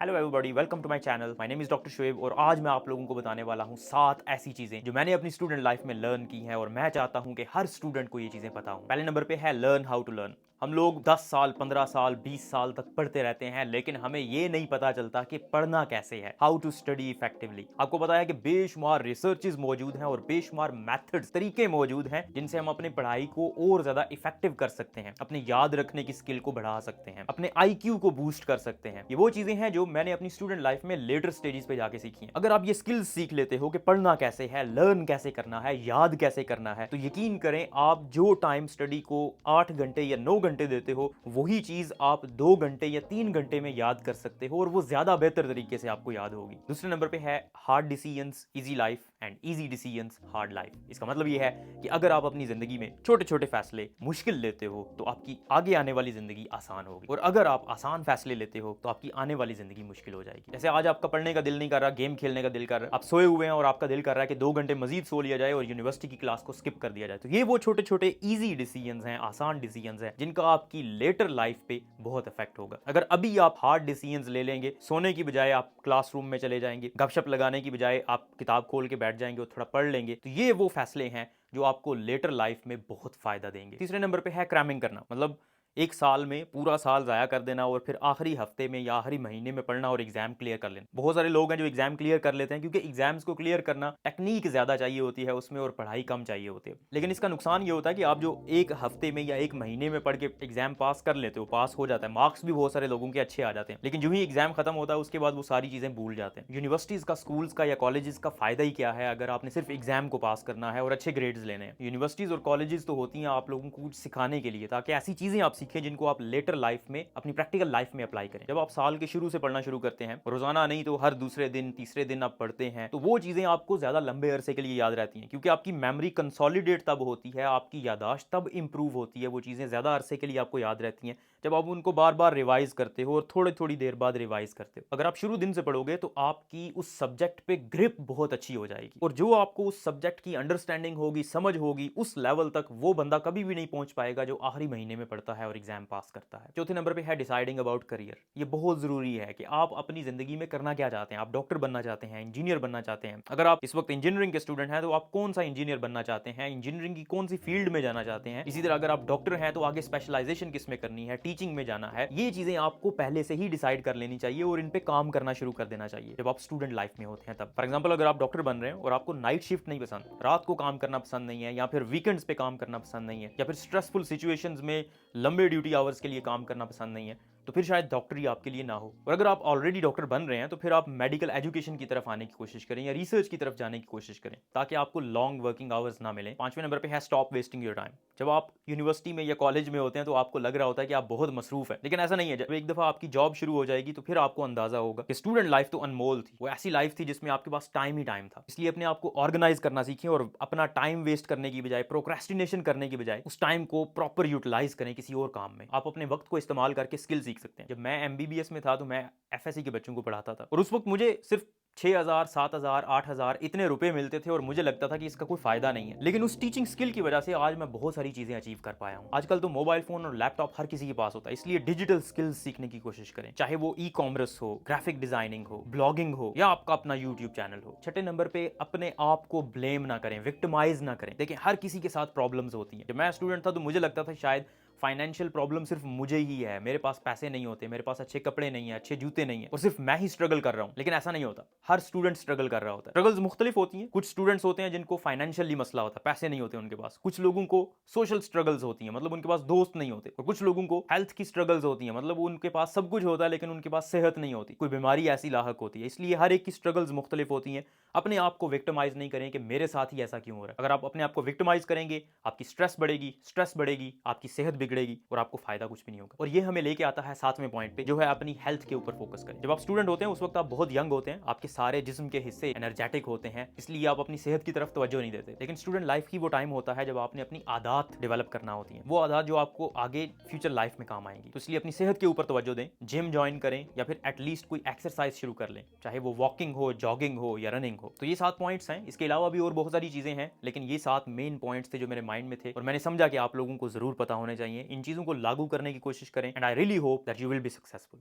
Hello everybody, welcome to my channel. My name is doctor Shoaib और आज मैं आप लोगों को बताने वाला हूँ 7 ऐसी चीज़ें जो मैंने अपनी स्टूडेंट लाइफ में लर्न की हैं और मैं चाहता हूँ कि हर स्टूडेंट को ये चीज़ें पता हों। पहले नंबर पे है लर्न हाउ टू लर्न। हम लोग 10 साल, 15 साल, 20 साल तक पढ़ते रहते हैं, लेकिन हमें ये नहीं पता चलता कि पढ़ना कैसे है, हाउ टू स्टडी इफेक्टिवली। आपको पता है कि बेशुमार रिसर्चेज मौजूद हैं और बेशुमार मेथड्स, तरीके मौजूद हैं जिनसे हम अपनी पढ़ाई को और ज्यादा इफेक्टिव कर सकते हैं, अपने याद रखने की स्किल को बढ़ा सकते हैं, अपने आईक्यू को बूस्ट कर सकते हैं। ये वो चीजें हैं जो मैंने अपनी स्टूडेंट लाइफ में लेटर स्टेजेस पे जाके सीखी हैं। अगर आप ये स्किल्स सीख लेते हो कि पढ़ना कैसे है, लर्न कैसे करना है, याद कैसे करना है, तो यकीन करें आप जो टाइम स्टडी को 8 घंटे या 9 घंटे देते हो, वही चीज आप 2 घंटे या 3 घंटे में याद कर सकते हो और वो ज्यादा बेहतर तरीके से आपको याद होगी। दूसरे नंबर पे है hard decisions easy life and easy decisions hard life. इसका मतलब ये है कि अगर आप अपनी जिंदगी में छोटे छोटे फैसले मुश्किल लेते हो तो आपकी आगे आने वाली जिंदगी आसान होगी, और अगर आप आसान फैसले लेते हो तो आपकी आने वाली जिंदगी मुश्किल हो जाएगी। जैसे आज आपका पढ़ने का दिल नहीं कर रहा, गेम खेलने का दिल कर रहा है, आप सोए हुए हैं और आपका दिल कर रहा है कि 2 घंटे मजीद सो लिया जाए और यूनिवर्सिटी की क्लास को स्किप कर दिया जाए, तो ये वो छोटे छोटे इजी डिसीजंस हैं, आसान डिसीजंस हैं, जिनका आपकी लेटर लाइफ पे बहुत इफेक्ट होगा। अगर अभी आप हार्ड डिसीजंस ले लेंगे, सोने की बजाय आप क्लासरूम में चले जाएंगे, गपशप लगाने की बजाय आप किताब खोल के बैठ जाएंगे और थोड़ा पढ़ लेंगे, तो ये वो फैसले हैं जो आपको लेटर लाइफ में बहुत फायदा देंगे। तीसरे नंबर पे है क्रैमिंग करना, मतलब एक साल में पूरा साल ज़ाया कर देना और फिर आखिरी हफ्ते में या आखिरी महीने में पढ़ना और एग्जाम क्लियर कर लेना। बहुत सारे लोग हैं जो एग्जाम क्लियर कर लेते हैं क्योंकि एग्जाम्स को क्लियर करना टेक्निक ज़्यादा चाहिए होती है उसमें और पढ़ाई कम चाहिए होती है। लेकिन इसका नुकसान ये होता है कि आप जो एक हफ्ते में या एक महीने में पढ़ के एग्जाम पास कर लेते हो, पास हो जाता है, मार्क्स भी बहुत सारे लोगों के अच्छे आ जाते हैं, लेकिन जो ही एग्जाम खत्म होता है उसके बाद वो सारी चीज़ें भूल जाते हैं। यूनिवर्सिटीज़ का, स्कूल्स का या कॉलेजेस का फ़ायदा ही क्या है अगर आपने सिर्फ एग्जाम को पास करना है और अच्छे ग्रेड्स लेने हैं। यूनिवर्सिटीज़ और कॉलेजेस तो होती हैं आप लोगों को कुछ सिखाने के लिए, ताकि ऐसी चीज़ें आप सीखें जिनको आप लेटर लाइफ में, अपनी प्रैक्टिकल लाइफ में अप्लाई करें। जब आप साल के शुरू से पढ़ना शुरू करते हैं, रोजाना नहीं तो हर दूसरे दिन, तीसरे दिन आप पढ़ते हैं, तो वो चीजें आपको ज्यादा लंबे अरसे के लिए याद रहती हैं, क्योंकि आपकी मेमोरी कंसोलिडेट तब होती है, आपकी यादाश्त तब इंप्रूव होती है, वो चीजें ज्यादा अरसे के लिए आपको याद रहती हैं जब आप उनको बार बार रिवाइज करते हो और थोड़ी थोड़ी देर बाद रिवाइज करते हो। अगर आप शुरू दिन से पढ़ोगे तो आपकी उस सब्जेक्ट पे ग्रिप बहुत अच्छी हो जाएगी, और जो आपको उस सब्जेक्ट की अंडरस्टैंडिंग होगी, समझ होगी, उस लेवल तक वो बंदा कभी भी नहीं पहुंच पाएगा जो आखिरी महीने में पढ़ता है और एग्जाम पास करता है। चौथे नंबर पे है डिसाइडिंग अबाउट करियर। ये बहुत जरूरी है कि आप अपनी जिंदगी में करना क्या चाहते हैं। आप डॉक्टर बनना चाहते हैं, इंजीनियर बनना चाहते हैं, अगर आप इस वक्त इंजीनियरिंग के स्टूडेंट हैं तो आप कौन सा इंजीनियर बनना चाहते हैं, इंजीनियरिंग की कौन सी फील्ड में जाना चाहते हैं। इसी तरह अगर आप डॉक्टर हैं तो आगे स्पेशलाइजेशन किस में करनी है, टीचिंग में जाना है, ये चीजें आपको पहले से ही डिसाइड कर लेनी चाहिए और इन पे काम करना शुरू कर देना चाहिए जब आप स्टूडेंट लाइफ में होते हैं तब। फॉर एग्जाम्पल, अगर आप डॉक्टर बन रहे हैं और आपको नाइट शिफ्ट नहीं पसंद, रात को काम करना पसंद नहीं है, या फिर वीकेंड्स पे काम करना पसंद नहीं है, या फिर स्ट्रेसफुल सिचुएशंस में लंबे ड्यूटी आवर्स के लिए काम करना पसंद नहीं है, तो फिर शायद डॉक्टरी आपके लिए ना हो। और अगर आप ऑलरेडी डॉक्टर बन रहे हैं तो फिर आप मेडिकल एजुकेशन की तरफ आने की कोशिश करें या रिसर्च की तरफ जाने की कोशिश करें, ताकि आपको लॉन्ग वर्किंग आवर्स ना मिले। पांचवें नंबर पे है स्टॉप वेस्टिंग योर टाइम। जब आप यूनिवर्सिटी में या कॉलेज में होते हैं तो आपको लग रहा होता है कि आप बहुत मसरूफ है, लेकिन ऐसा नहीं है। जब एक दफा आपकी जॉब शुरू हो जाएगी तो फिर आपको अंदाजा होगा कि स्टूडेंट लाइफ तो अनमोल थी, वो ऐसी लाइफ थी जिसमें आपके पास टाइम ही टाइम था। इसलिए अपने आप को ऑर्गेनाइज करना सीखें और अपना टाइम वेस्ट करने की बजाय, प्रोक्रेस्टिनेशन करने की बजाय, उस टाइम को प्रॉपर यूटिलाइज करें किसी और काम में। आप अपने वक्त को इस्तेमाल करके स्किल सीख सकते हैं। जब मैं एमबीबीएस में था तो मैं एफएससी के बच्चों को पढ़ाता था और उस वक्त मुझे सिर्फ 6,000, 7,000, 8,000 इतने रुपए मिलते थे और मुझे लगता था कि इसका कोई फायदा नहीं है, लेकिन उस टीचिंग स्किल की वजह से आज मैं बहुत सारी चीजें अचीव कर पाया हूं। आजकल तो मोबाइल फोन और लैपटॉप हर किसी के पास होता है, इसलिए डिजिटल स्किल्स सीखने की कोशिश करें, चाहे वो ई कॉमर्स हो, ग्राफिक डिजाइनिंग हो, ब्लॉगिंग हो, या आपका अपना यूट्यूब चैनल हो। छठे नंबर पे अपने आप को ब्लेम ना करें, विक्टिमाइज ना करें। देखिए, हर किसी के साथ प्रॉब्लम्स होती हैं। जब मैं स्टूडेंट था तो मुझे लगता था शायद फाइनेंशियल प्रॉब्लम सिर्फ मुझे ही है, मेरे पास पैसे नहीं होते, मेरे पास अच्छे कपड़े नहीं है, अच्छे जूते नहीं है, और सिर्फ मैं ही स्ट्रगल कर रहा हूं। लेकिन ऐसा नहीं होता, हर स्टूडेंट स्ट्रगल कर रहा होता है। स्ट्रगल्स मुख्तलिफ होती हैं। कुछ स्टूडेंट्स होते हैं जिनको फाइनेंशियली मसला होता है, पैसे नहीं होते उनके पास। कुछ लोगों को सोशल स्ट्रगल्स होती हैं, मतलब उनके पास दोस्त नहीं होते। और कुछ लोगों को हेल्थ की स्ट्रगल्स होती हैं, मतलब उनके पास सब कुछ होता है लेकिन उनके पास सेहत नहीं होती, कोई बीमारी ऐसी लाहक होती है। इसलिए हर एक की स्ट्रगल्स मुख्तलिफ होती हैं। अपने आप को विक्टिमाइज नहीं करें कि मेरे साथ ही ऐसा क्यों हो रहा है। अगर आप अपने आप को विक्टिमाइज करेंगे, आपकी स्ट्रेस बढ़ेगी, आपकी सेहत बिगड़ेगी और आपको फायदा कुछ भी नहीं होगा। और ये हमें लेके आता है 7वें पॉइंट पे, जो है अपनी हेल्थ के ऊपर फोकस करें। जब आप स्टूडेंट होते हैं उस वक्त आप बहुत यंग होते हैं, आपके सारे जिस्म के हिस्से एनर्जेटिक होते हैं, इसलिए आप अपनी सेहत की तरफ तवज्जो नहीं देते। लेकिन स्टूडेंट लाइफ की वो टाइम होता है जब आपने अपनी आदत डेवलप करना होती है, वो आदत जो आपको आगे फ्यूचर लाइफ में काम आएंगी। तो इसलिए अपनी सेहत के ऊपर तवज्जो दें, जिम ज्वाइन करें या फिर एटलीस्ट कोई एक्सरसाइज शुरू कर लें, चाहे वो वॉकिंग हो, जॉगिंग हो या रनिंग हो। तो ये 7 पॉइंट्स हैं। इसके अलावा भी और बहुत सारी चीजें हैं, लेकिन ये 7 मेन पॉइंट्स थे जो मेरे माइंड में थे और मैंने समझा कि आप लोगों को जरूर पता होने चाहिए। इन चीजों को लागू करने की कोशिश करें, and I really hope that you will be successful.